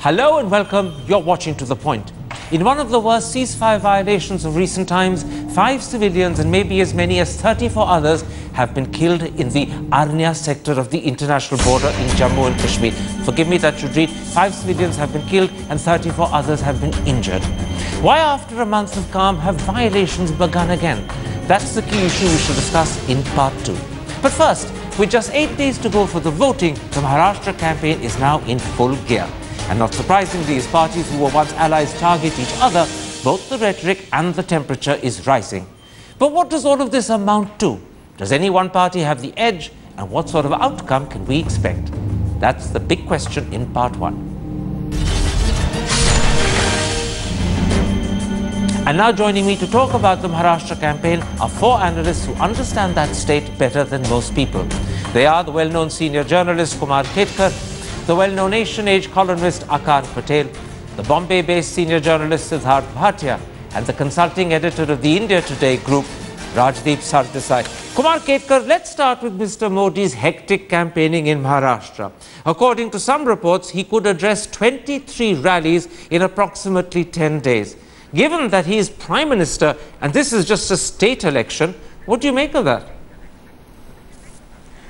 Hello and welcome. You're watching To The Point. In one of the worst ceasefire violations of recent times, 5 civilians and maybe as many as 34 others have been killed in the Arnya sector of the international border in Jammu and Kashmir. Forgive me, that should read 5 civilians have been killed and 34 others have been injured. Why, after a month of calm, have violations begun again? That's the key issue we shall discuss in part 2. But first, with just 8 days to go for the voting, the Maharashtra campaign is now in full gear. And not surprisingly, as parties who were once allies target each other, both the rhetoric and the temperature is rising. But what does all of this amount to? Does any one party have the edge? And what sort of outcome can we expect? That's the big question in part 1. And now joining me to talk about the Maharashtra campaign are 4 analysts who understand that state better than most people. They are the well-known senior journalist Kumar Ketkar, the well-known Asian-age columnist Akar Patel, the Bombay-based senior journalist Siddharth Bhatia, and the consulting editor of the India Today group, Rajdeep Sardesai. Kumar Ketkar, let's start with Mr. Modi's hectic campaigning in Maharashtra. According to some reports, he could address 23 rallies in approximately 10 days. Given that he is Prime Minister and this is just a state election, what do you make of that?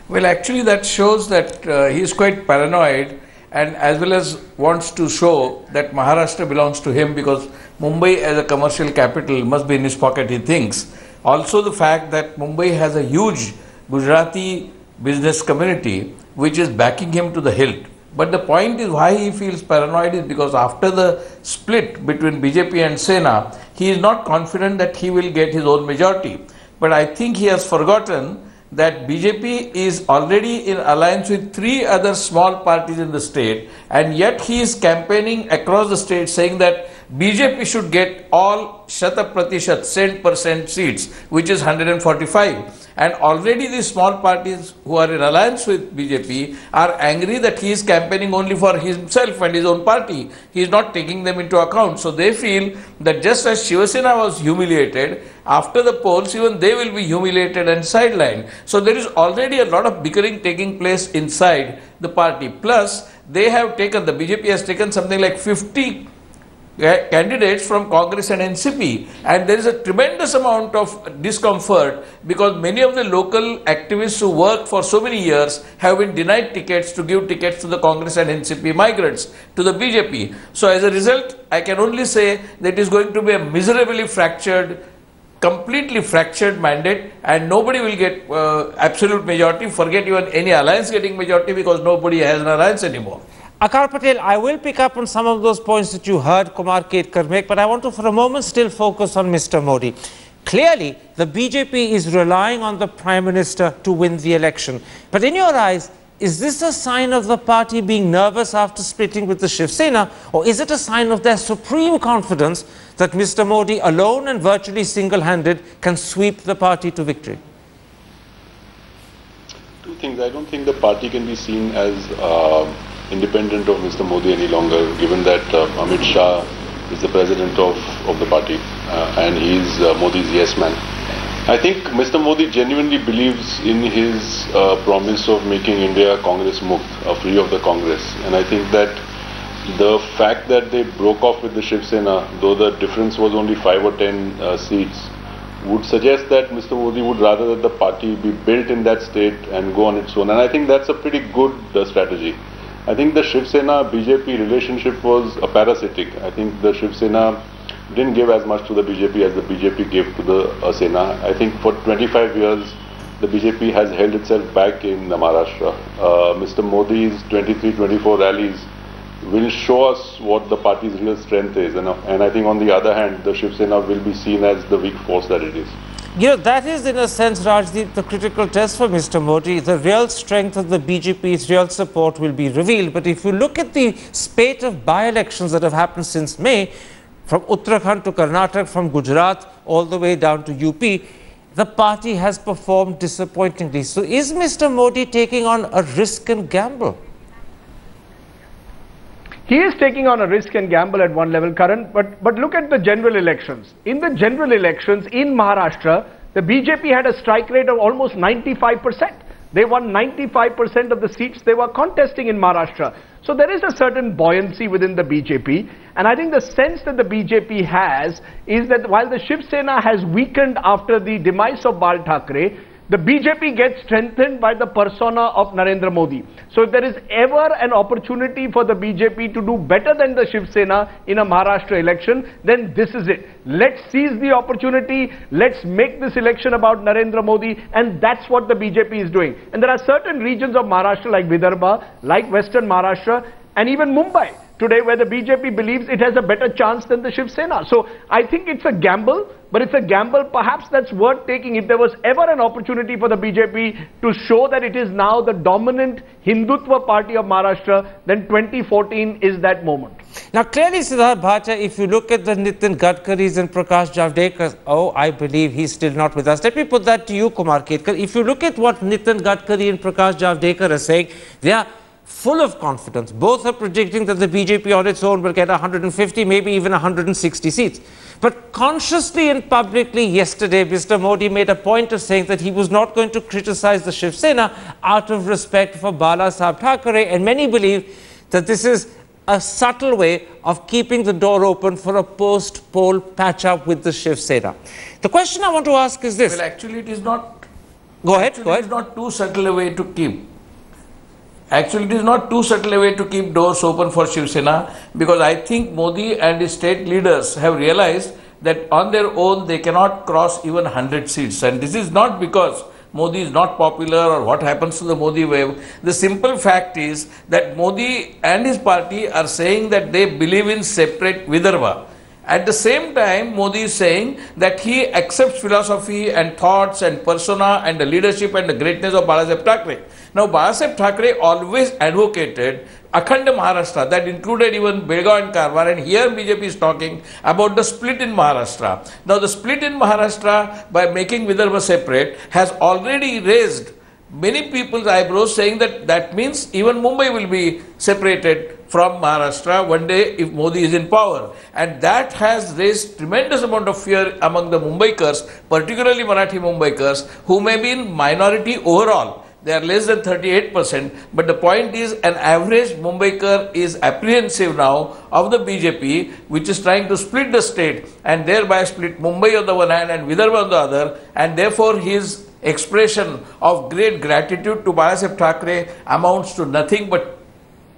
Well, actually that shows that he is quite paranoid and as well as wants to show that Maharashtra belongs to him because Mumbai as a commercial capital must be in his pocket, he thinks. Also the fact that Mumbai has a huge Gujarati business community which is backing him to the hilt. But the point is why he feels paranoid is because after the split between BJP and Sena, he is not confident that he will get his own majority. But I think he has forgotten that BJP is already in alliance with 3 other small parties in the state, and yet he is campaigning across the state saying that BJP should get all Shata Pratishat, 100% seats, which is 145. And already these small parties who are in alliance with BJP are angry that he is campaigning only for himself and his own party. He is not taking them into account. So they feel that just as Shiv Sena was humiliated, after the polls, even they will be humiliated and sidelined. So there is already a lot of bickering taking place inside the party. Plus, they have taken, the BJP has taken something like 50 candidates from Congress and NCP, and there is a tremendous amount of discomfort because many of the local activists who worked for so many years have been denied tickets to give tickets to the Congress and NCP migrants to the BJP. So as a result, I can only say that it is going to be a miserably fractured, completely fractured mandate, and nobody will get absolute majority. Forget even any alliance getting majority because nobody has an alliance anymore. Akar Patel, I will pick up on some of those points that you heard Kumar Ketkar make, but I want to for a moment still focus on Mr. Modi. Clearly, the BJP is relying on the Prime Minister to win the election. But in your eyes, is this a sign of the party being nervous after splitting with the Shiv Sena, or is it a sign of their supreme confidence that Mr. Modi alone and virtually single-handed can sweep the party to victory? 2 things. I don't think the party can be seen as independent of Mr. Modi any longer, given that Amit Shah is the president of the party and he is Modi's yes man. I think Mr. Modi genuinely believes in his promise of making India Congress Mukt, free of the Congress. And I think that the fact that they broke off with the Shiv Sena, though the difference was only 5 or 10 seats, would suggest that Mr. Modi would rather that the party be built in that state and go on its own. And I think that's a pretty good strategy. I think the Shiv Sena BJP relationship was parasitic. I think the Shiv Sena didn't give as much to the BJP as the BJP gave to the Sena. I think for 25 years the BJP has held itself back in Maharashtra. Mr. Modi's 23-24 rallies will show us what the party's real strength is, and I think on the other hand the Shiv Sena will be seen as the weak force that it is. You know, that is in a sense, Rajdeep, the critical test for Mr. Modi. The real strength of the BJP's real support will be revealed. But if you look at the spate of by-elections that have happened since May, from Uttarakhand to Karnataka, from Gujarat all the way down to UP, the party has performed disappointingly. So is Mr. Modi taking on a risk and gamble? He is taking on a risk and gamble at one level, Karan, but look at the general elections. In the general elections in Maharashtra, the BJP had a strike rate of almost 95%. They won 95% of the seats they were contesting in Maharashtra. So there is a certain buoyancy within the BJP. And I think the sense that the BJP has is that while the Shiv Sena has weakened after the demise of Bal Thackeray, the BJP gets strengthened by the persona of Narendra Modi. So if there is ever an opportunity for the BJP to do better than the Shiv Sena in a Maharashtra election, then this is it. Let's seize the opportunity. Let's make this election about Narendra Modi. And that's what the BJP is doing. And there are certain regions of Maharashtra like Vidarbha, like Western Maharashtra, and even Mumbai today where the BJP believes it has a better chance than the Shiv Sena. So I think it's a gamble, but it's a gamble perhaps that's worth taking. If there was ever an opportunity for the BJP to show that it is now the dominant Hindutva party of Maharashtra, then 2014 is that moment. Now clearly, Siddharth Bhatia, if you look at the Nitin Gadkaris and Prakash Javadekar, I believe he's still not with us. Let me put that to you, Kumar Ketkar. If you look at what Nitin Gadkari and Prakash Javadekar are saying, they are full of confidence. Both are predicting that the BJP on its own will get 150, maybe even 160 seats. But consciously and publicly yesterday, Mr. Modi made a point of saying that he was not going to criticize the Shiv Sena out of respect for Bala Saheb Thackeray, and many believe that this is a subtle way of keeping the door open for a post-poll patch-up with the Shiv Sena. The question I want to ask is this. Well, actually it is not. Go ahead. It is not too subtle a way to keep. Actually, it is not too subtle a way to keep doors open for Shiv Sena, because I think Modi and his state leaders have realized that on their own they cannot cross even 100 seats. And this is not because Modi is not popular or what happens to the Modi wave. The simple fact is that Modi and his party are saying that they believe in separate Vidarbha. At the same time, Modi is saying that he accepts philosophy and thoughts and persona and the leadership and the greatness of Bala Saheb Thackeray. Now, Bala Saheb Thackeray always advocated Akhand Maharashtra, that included even Belgaum and Karwar, and here BJP is talking about the split in Maharashtra. Now, the split in Maharashtra by making Vidarbha separate has already raised many people's eyebrows, saying that that means even Mumbai will be separated from Maharashtra one day if Modi is in power. And that has raised tremendous amount of fear among the Mumbaikars, particularly Marathi Mumbaikars, who may be in minority overall. They are less than 38%, but the point is an average Mumbaikar is apprehensive now of the BJP, which is trying to split the state and thereby split Mumbai on the one hand and Vidarbha on the other, and therefore his expression of great gratitude to Bala Saheb Thackeray amounts to nothing but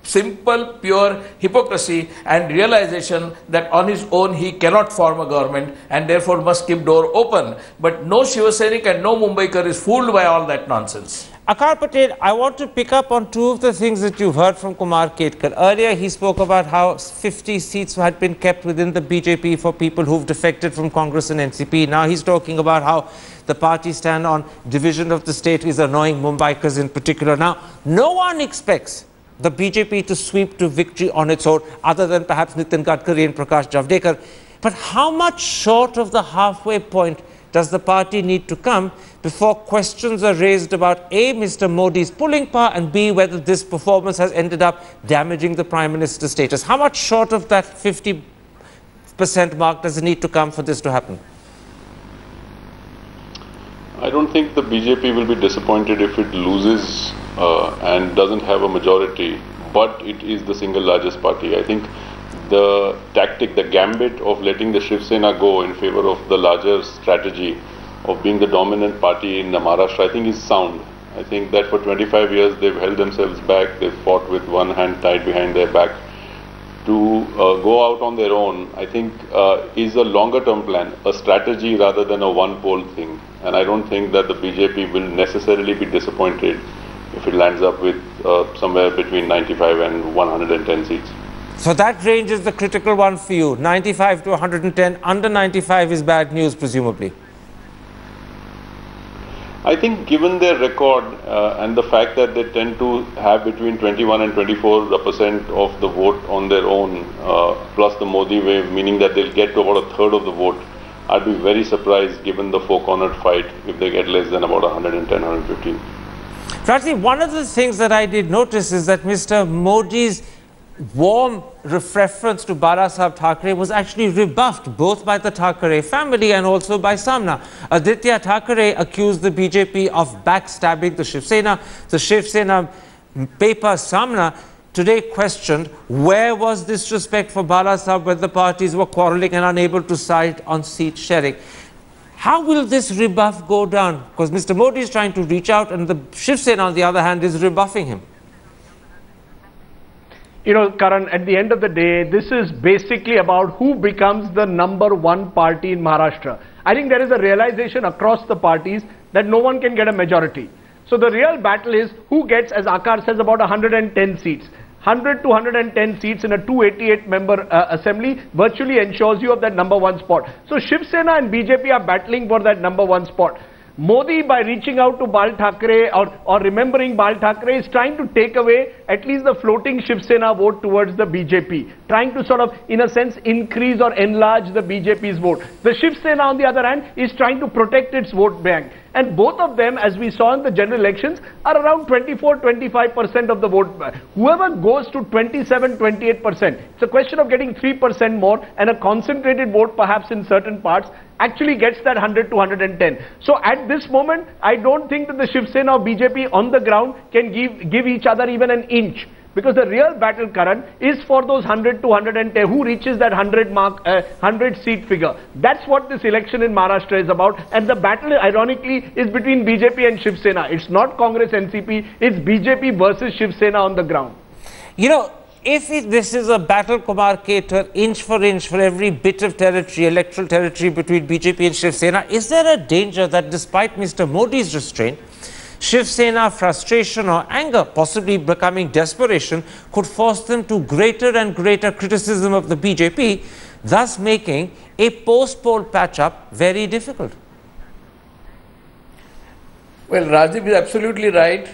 simple, pure hypocrisy and realization that on his own he cannot form a government and therefore must keep door open. But no Shiva Sainik and no Mumbaikar is fooled by all that nonsense. Akar Patel, I want to pick up on two of the things that you've heard from Kumar Ketkar. Earlier, he spoke about how 50 seats had been kept within the BJP for people who've defected from Congress and NCP. Now he's talking about how the party stand on division of the state is annoying Mumbaikars in particular. Now, no one expects the BJP to sweep to victory on its own, other than perhaps Nitin Gadkari and Prakash Javadekar. But how much short of the halfway point does the party need to come before questions are raised about A, Mr. Modi's pulling power, and B, whether this performance has ended up damaging the Prime Minister's status? How much short of that 50% mark does it need to come for this to happen? I don't think the BJP will be disappointed if it loses and doesn't have a majority, but it is the single largest party. I think the tactic, the gambit of letting the Shiv Sena go in favor of the larger strategy of being the dominant party in Maharashtra, I think is sound. I think that for 25 years they've held themselves back, they've fought with one hand tied behind their back. To go out on their own, I think is a longer term plan, a strategy rather than a one poll thing. And I don't think that the BJP will necessarily be disappointed if it lands up with somewhere between 95 and 110 seats. So that range is the critical one for you, 95 to 110. Under 95 is bad news, presumably. I think given their record and the fact that they tend to have between 21 and 24% of the vote on their own, plus the Modi wave, meaning that they'll get to about a third of the vote, I'd be very surprised given the four-cornered fight if they get less than about 110, 115. Frankly, one of the things that I did notice is that Mr. Modi's warm reference to Bala Saheb Thackeray was actually rebuffed both by the Thackeray family and also by Samna. Aditya Thackeray accused the BJP of backstabbing the Shiv Sena. The Shiv Sena paper Samna today questioned where was this respect for Bala Saheb when the parties were quarrelling and unable to side on seat sharing. How will this rebuff go down? Because Mr. Modi is trying to reach out and the Shiv Sena on the other hand is rebuffing him. You know, Karan, at the end of the day, this is basically about who becomes the #1 party in Maharashtra. I think there is a realization across the parties that no one can get a majority. So the real battle is who gets, as Akar says, about 110 seats. 100 to 110 seats in a 288 member assembly virtually ensures you of that #1 spot. So Shiv Sena and BJP are battling for that #1 spot. Modi, by reaching out to Bal Thackeray or remembering Bal Thackeray, is trying to take away at least the floating Shiv Sena vote towards the BJP, trying to sort of, in a sense, increase or enlarge the BJP's vote. The Shiv Sena, on the other hand, is trying to protect its vote bank. And both of them, as we saw in the general elections, are around 24-25% of the vote. Whoever goes to 27-28%, it's a question of getting 3% more, and a concentrated vote perhaps in certain parts actually gets that 100 to 110. So at this moment, I don't think that the Shiv Sena or BJP on the ground can give each other even an inch. Because the real battle, Karan, is for those 100 to 110, who reaches that 100 mark, 100 seat figure. That's what this election in Maharashtra is about. And the battle, ironically, is between BJP and Shiv Sena. It's not Congress NCP, it's BJP versus Shiv Sena on the ground. You know, if this is a battle, Kumar Ketar, inch for every bit of territory, electoral territory between BJP and Shiv Sena, is there a danger that despite Mr. Modi's restraint, Shiv Sena frustration or anger, possibly becoming desperation, could force them to greater and greater criticism of the BJP, thus making a post-poll patch-up very difficult? Well, Rajiv is absolutely right.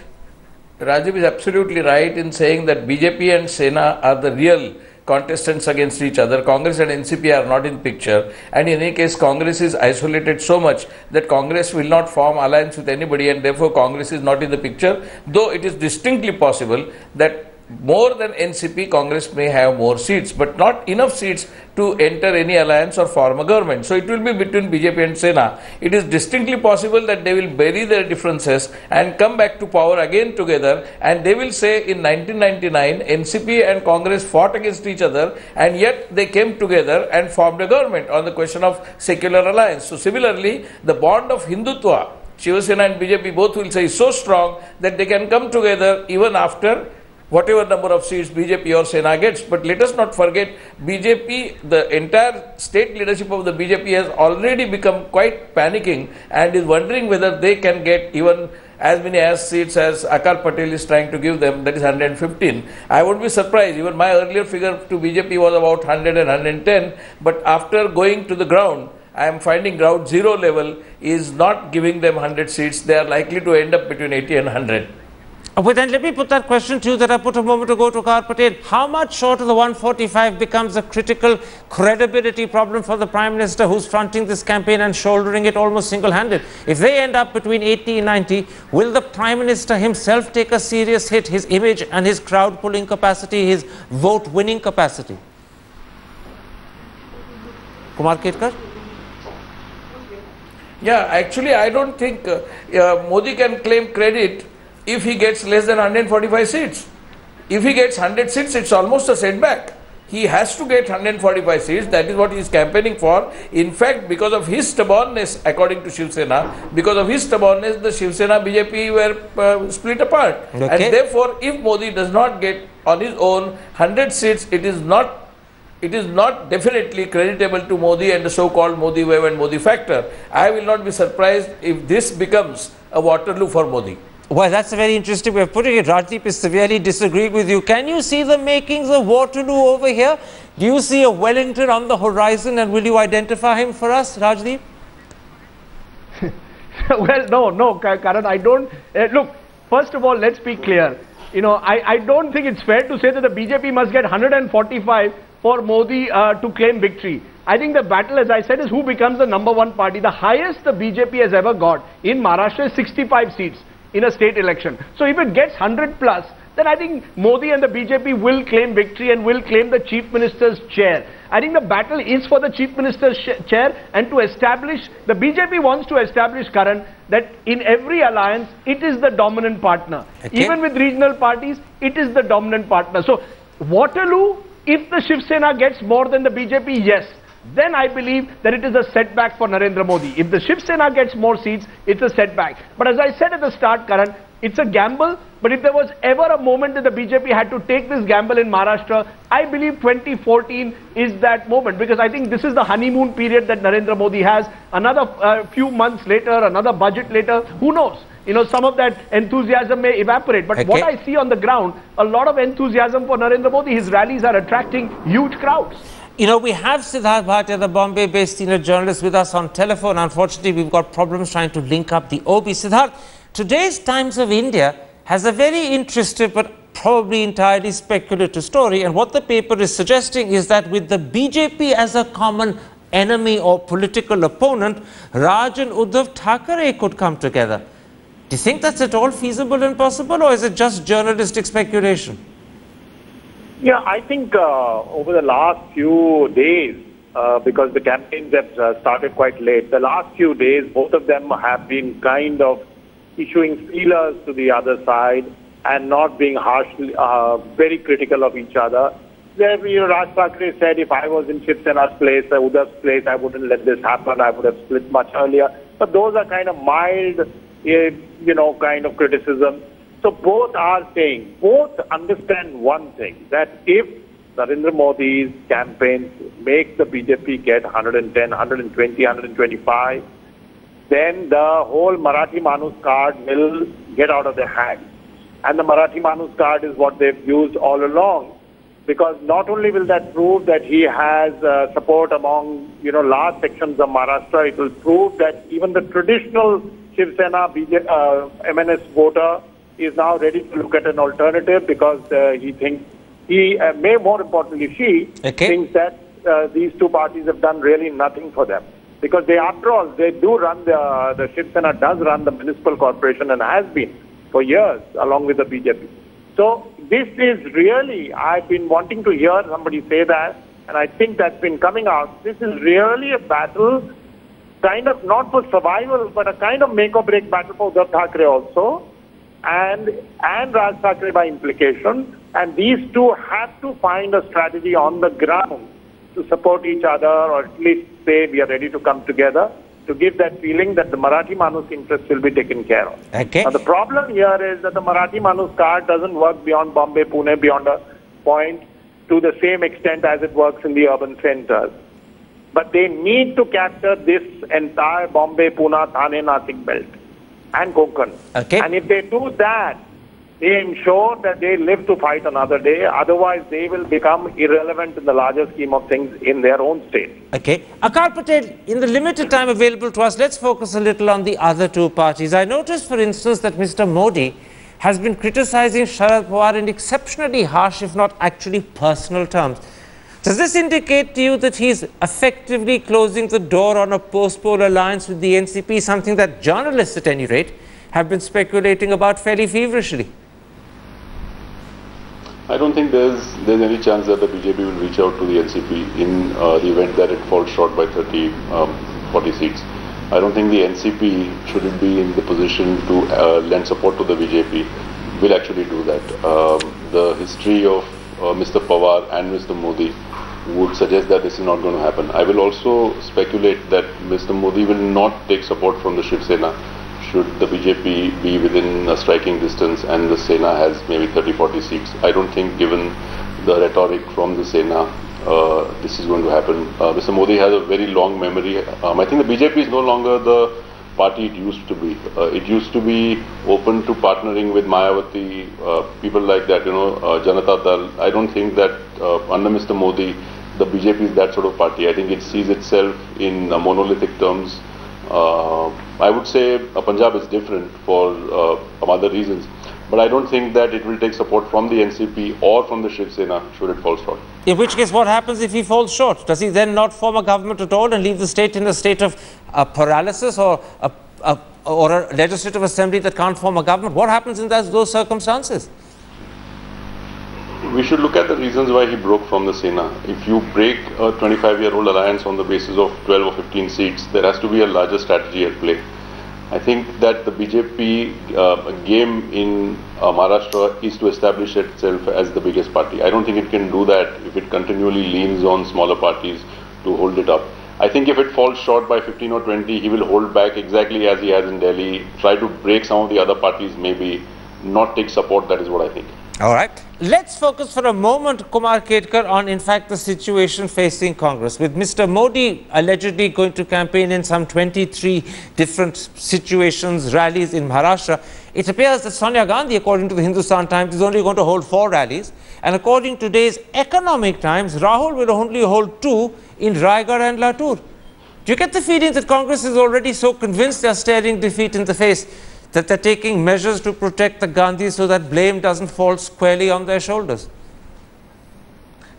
Rajiv is absolutely right in saying that BJP and Sena are the real contestants against each other. Congress and NCP are not in picture, and in any case Congress is isolated so much that Congress will not form alliance with anybody, and therefore Congress is not in the picture, though it is distinctly possible that more than NCP, Congress may have more seats, but not enough seats to enter any alliance or form a government. So it will be between BJP and Sena. It is distinctly possible that they will bury their differences and come back to power again together, and they will say in 1999 NCP and Congress fought against each other and yet they came together and formed a government on the question of secular alliance. So similarly, the bond of Hindutva, Shiv Sena and BJP both will say is so strong that they can come together even after whatever number of seats BJP or Sena gets. But let us not forget, BJP, the entire state leadership of the BJP has already become quite panicking and is wondering whether they can get even as many seats as Akal Patel is trying to give them, that is 115. I would be surprised. Even my earlier figure to BJP was about 100 and 110. But after going to the ground, I am finding ground zero level is not giving them 100 seats. They are likely to end up between 80 and 100. But then let me put that question to you that I put a moment ago to Akal Patel. How much short of the 145 becomes a critical credibility problem for the Prime Minister who's fronting this campaign and shouldering it almost single-handed? If they end up between 80 and 90, will the Prime Minister himself take a serious hit, his image and his crowd-pulling capacity, his vote-winning capacity? Kumar Ketkar? Yeah, actually I don't think Modi can claim credit if he gets less than 145 seats. If he gets 100 seats, it's almost a setback. He has to get 145 seats. That is what he is campaigning for. In fact, because of his stubbornness, according to Shiv Sena, because of his stubbornness, the Shiv Sena BJP were split apart. Okay. And therefore, if Modi does not get on his own 100 seats, it is not definitely creditable to Modi and the so-called Modi wave and Modi factor. I will not be surprised if this becomes a Waterloo for Modi. Well, that's a very interesting way of putting it. Rajdeep is severely disagreeing with you. Can you see the makings of Waterloo over here? Do you see a Wellington on the horizon, and will you identify him for us, Rajdeep? Well, no, Karan, I don't. Look, first of all, let's be clear. You know, I don't think it's fair to say that the BJP must get 145 for Modi to claim victory. I think the battle, as I said, is who becomes the #1 party. The highest the BJP has ever got in Maharashtra is 65 seats in a state election. So if it gets 100 plus, then I think Modi and the BJP will claim victory and will claim the Chief Minister's chair. I think the battle is for the Chief Minister's chair, and to establish, the BJP wants to establish, Karan, that in every alliance, it is the dominant partner. Okay. Even with regional parties, it is the dominant partner. So, Waterloo, if the Shiv Sena gets more than the BJP, yes, then I believe that it is a setback for Narendra Modi. If the Shiv Sena gets more seats, it's a setback. But as I said at the start, Karan, it's a gamble. But if there was ever a moment that the BJP had to take this gamble in Maharashtra, I believe 2014 is that moment. Because I think this is the honeymoon period that Narendra Modi has. Another few months later, another budget later, who knows? You know, some of that enthusiasm may evaporate. But what I see on the ground, a lot of enthusiasm for Narendra Modi. His rallies are attracting huge crowds. You know, we have Siddharth Bhatia, the Bombay-based senior journalist, with us on telephone. Unfortunately, we've got problems trying to link up the OB. Siddharth, today's Times of India has a very interesting but probably entirely speculative story. And what the paper is suggesting is that with the BJP as a common enemy or political opponent, Raj and Uddhav Thackeray could come together. Do you think that's at all feasible and possible, or is it just journalistic speculation? Yeah, I think over the last few days, because the campaigns have started quite late, the last few days, both of them have been kind of issuing feelers to the other side and not being harshly, very critical of each other. There, Raj Thackeray said, if I was in Shiv Sena's place, Uddhav's place, I wouldn't let this happen. I would have split much earlier. But those are kind of mild, kind of criticism. So both are saying, both understand one thing, that if Narendra Modi's campaigns make the BJP get 110, 120, 125, then the whole Marathi Manus card will get out of their hands. And the Marathi Manus card is what they've used all along. Because not only will that prove that he has support among, large sections of Maharashtra, it will prove that even the traditional Shiv Sena MNS voter is now ready to look at an alternative, because he thinks, more importantly, she thinks that these two parties have done really nothing for them. Because they, after all, they do run, the Shiv Sena does run the municipal corporation and has been for years along with the BJP. So this is really, I've been wanting to hear somebody say that, and I think that's been coming out. This is really a battle, kind of not for survival, but a kind of make or break battle for Uddhav Thackeray also, and Raj Thackeray by implication. And these two have to find a strategy on the ground to support each other, or at least say we are ready to come together, to give that feeling that the Marathi Manus interest will be taken care of. Now the problem here is that the Marathi Manus card doesn't work beyond Bombay, Pune, beyond a point, to the same extent as it works in the urban centers. But they need to capture this entire Bombay, Pune, Thane, Nasik belt and Konkan. And if they do that, they ensure that they live to fight another day. Otherwise, they will become irrelevant in the larger scheme of things in their own state. Akal Patel, in the limited time available to us, let's focus a little on the other two parties. I noticed, for instance, that Mr. Modi has been criticizing Sharad Pawar in exceptionally harsh, if not actually personal terms. Does this indicate to you that he's effectively closing the door on a post-poll alliance with the NCP, something that journalists, at any rate, have been speculating about fairly feverishly? I don't think there's any chance that the BJP will reach out to the NCP in the event that it falls short by 30, 40 seats. I don't think the NCP, should it be in the position to lend support to the BJP, will actually do that. The history of Mr. Pawar and Mr. Modi would suggest that this is not going to happen. I will also speculate that Mr. Modi will not take support from the Shiv Sena should the BJP be within a striking distance and the Sena has maybe 30-40 seats. I don't think, given the rhetoric from the Sena, this is going to happen. Mr. Modi has a very long memory. I think the BJP is no longer the party it used to be. It used to be open to partnering with Mayawati, people like that, Janata Dal. I don't think that under Mr. Modi, the BJP is that sort of party. I think it sees itself in monolithic terms. I would say Punjab is different for some other reasons, but I don't think that it will take support from the NCP or from the Shiv Sena should it fall short. In which case, what happens if he falls short? Does he then not form a government at all and leave the state in a state of paralysis, or a legislative assembly that can't form a government? What happens in those circumstances? we should look at the reasons why he broke from the Sena. If you break a 25-year-old alliance on the basis of 12 or 15 seats, there has to be a larger strategy at play. I think that the BJP game in Maharashtra is to establish itself as the biggest party. I don't think it can do that if it continually leans on smaller parties to hold it up. I think if it falls short by 15 or 20, he will hold back exactly as he has in Delhi, try to break some of the other parties, maybe not take support. That is what I think. All right. Let's focus for a moment, Kumar Ketkar, on in fact the situation facing Congress. With Mr. Modi allegedly going to campaign in some 23 different situations, rallies in Maharashtra, it appears that Sonia Gandhi, according to the Hindustan Times, is only going to hold 4 rallies. And according to today's Economic Times, Rahul will only hold 2 in Raigad and Latur. Do you get the feeling that Congress is already so convinced they are staring defeat in the face that they're taking measures to protect the Gandhis so that blame doesn't fall squarely on their shoulders?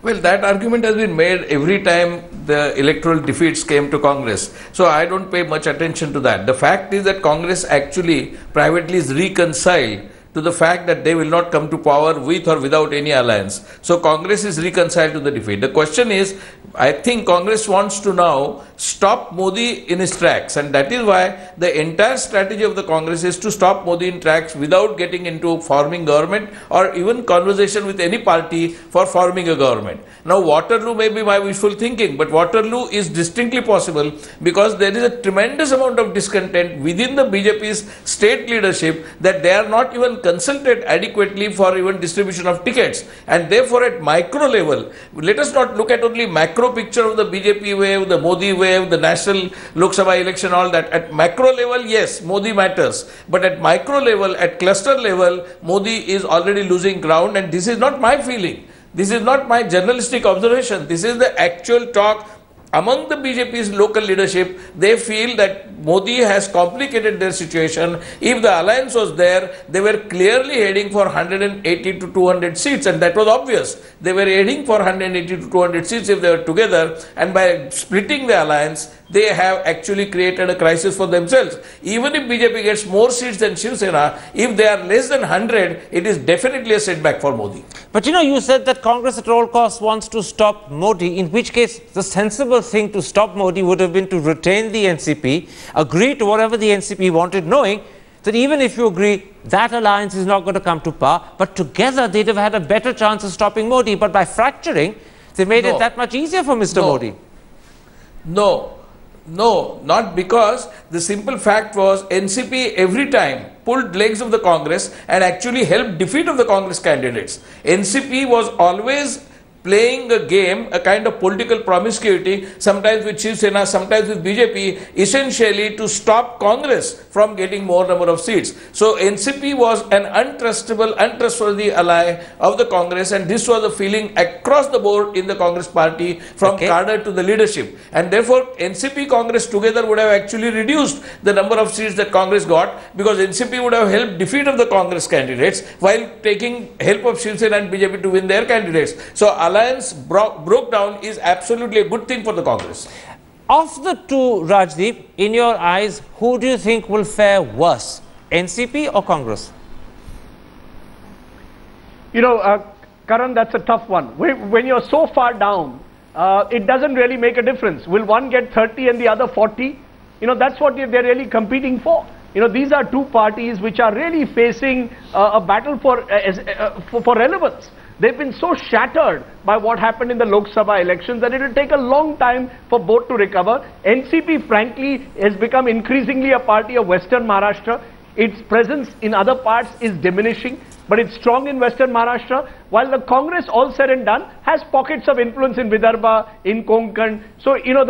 Well, that argument has been made every time the electoral defeats came to Congress. So I don't pay much attention to that. The fact is that Congress actually privately is reconciled to the fact that they will not come to power with or without any alliance. So Congress is reconciled to the defeat. The question is, I think Congress wants to now stop Modi in his tracks, and that is why the entire strategy of the Congress is to stop Modi in tracks without getting into forming government or even conversation with any party for forming a government. Now Waterloo may be my wishful thinking, but Waterloo is distinctly possible because there is a tremendous amount of discontent within the BJP's state leadership that they are not even consulted adequately for even distribution of tickets, and therefore at micro level, let us not look at only macro picture of the BJP wave, the Modi wave, the national Lok Sabha election, all that. At macro level, yes, Modi matters, but at micro level, at cluster level, Modi is already losing ground, and this is not my feeling. This is not my journalistic observation. This is the actual talk among the BJP's local leadership. They feel that Modi has complicated their situation. If the alliance was there, they were clearly heading for 180 to 200 seats, and that was obvious. They were heading for 180 to 200 seats if they were together, and by splitting the alliance, they have actually created a crisis for themselves. Even if BJP gets more seats than Shiv Sena, if they are less than 100, it is definitely a setback for Modi. But you know, you said that Congress at all costs wants to stop Modi, in which case the sensible thing to stop Modi would have been to retain the NCP, agree to whatever the NCP wanted, knowing that even if you agree, that alliance is not going to come to power, but together they'd have had a better chance of stopping Modi. But by fracturing, they made it that much easier for Mr. Modi. No, not because the simple fact was NCP every time pulled legs of the Congress and actually helped defeat of the Congress candidates. NCP was always playing a game, a kind of political promiscuity, sometimes with Shiv Sena, sometimes with BJP, essentially to stop Congress from getting more number of seats. So NCP was an untrustworthy ally of the Congress, and this was a feeling across the board in the Congress party from cadre to the leadership. And therefore NCP Congress together would have actually reduced the number of seats that Congress got, because NCP would have helped defeat of the Congress candidates while taking help of Shiv Sena and BJP to win their candidates. So alliance broke down is absolutely a good thing for the Congress. Of the two, Rajdeep, in your eyes, who do you think will fare worse, NCP or Congress? You know, Karan, that's a tough one. When you're so far down, it doesn't really make a difference. Will one get 30 and the other 40? You know, that's what they're really competing for. You know, these are two parties which are really facing a battle for relevance. They've been so shattered by what happened in the Lok Sabha elections that it will take a long time for both to recover. NCP, frankly, has become increasingly a party of Western Maharashtra. Its presence in other parts is diminishing, but it's strong in Western Maharashtra, while the Congress, all said and done, has pockets of influence in Vidarbha, in Konkan. So, you know,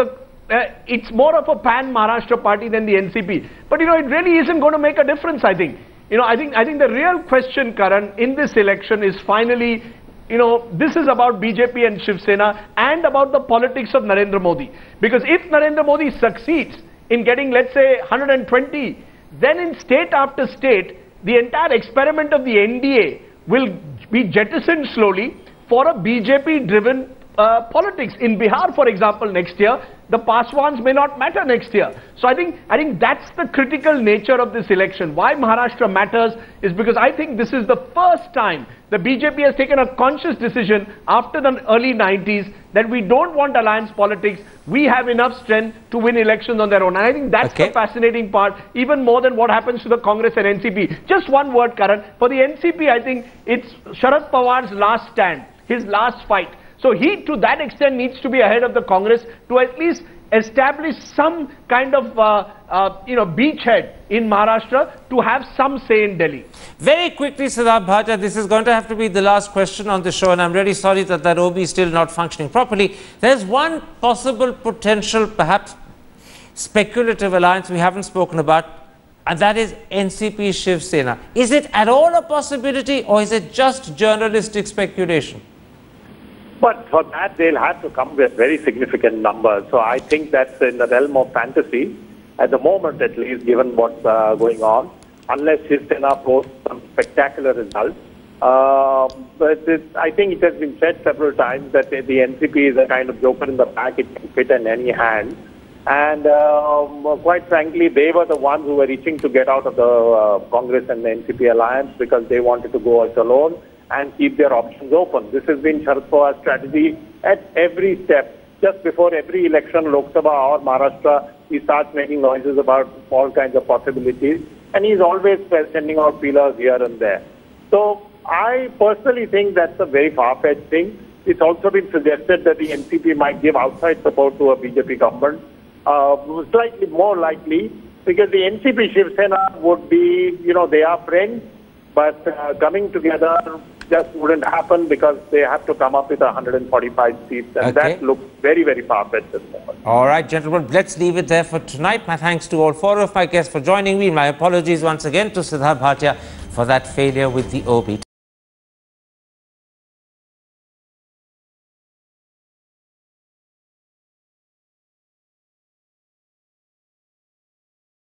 it's more of a pan-Maharashtra party than the NCP. But, you know, it really isn't going to make a difference, I think. You know, I think the real question, Karan, in this election is finally, you know, this is about BJP and Shiv Sena and about the politics of Narendra Modi. Because if Narendra Modi succeeds in getting, let's say, 120, then in state after state, the entire experiment of the NDA will be jettisoned slowly for a BJP-driven politics. In Bihar, for example, next year, the Paswans may not matter next year. So I think that's the critical nature of this election. Why Maharashtra matters is because I think this is the first time the BJP has taken a conscious decision after the early 90s that we don't want alliance politics. We have enough strength to win elections on their own. And I think that's the fascinating part, even more than what happens to the Congress and NCP. Just one word, Karan. For the NCP, I think it's Sharad Pawar's last stand, his last fight. So he, to that extent, needs to be ahead of the Congress to at least establish some kind of, beachhead in Maharashtra to have some say in Delhi. Very quickly, Siddharth Bhatia, this is going to have to be the last question on the show, and I'm really sorry that that OB is still not functioning properly. There's one possible potential, perhaps speculative alliance we haven't spoken about, and that is NCP Shiv Sena. Is it at all a possibility, or is it just journalistic speculation? But for that, they'll have to come with very significant numbers. So I think that's in the realm of fantasy, at the moment at least, given what's going on, unless Shiv Sena posts some spectacular results. But I think it has been said several times that the NCP is a kind of joker in the pack. It can fit in any hand. And quite frankly, they were the ones who were reaching to get out of the Congress and the NCP alliance because they wanted to go it alone and keep their options open. This has been Sharad Pawar's strategy at every step. Just before every election, Lok Sabha or Maharashtra, he starts making noises about all kinds of possibilities. And he's always sending out feelers here and there. So I personally think that's a very far-fetched thing. It's also been suggested that the NCP might give outside support to a BJP government. Slightly more likely, because the NCP Shiv Sena would be, they are friends, but coming together just wouldn't happen because they have to come up with 145 seats, and that looks very, very far-fetched at the moment. All right, gentlemen, let's leave it there for tonight. My thanks to all four of my guests for joining me. My apologies once again to Siddharth Bhatia for that failure with the OB.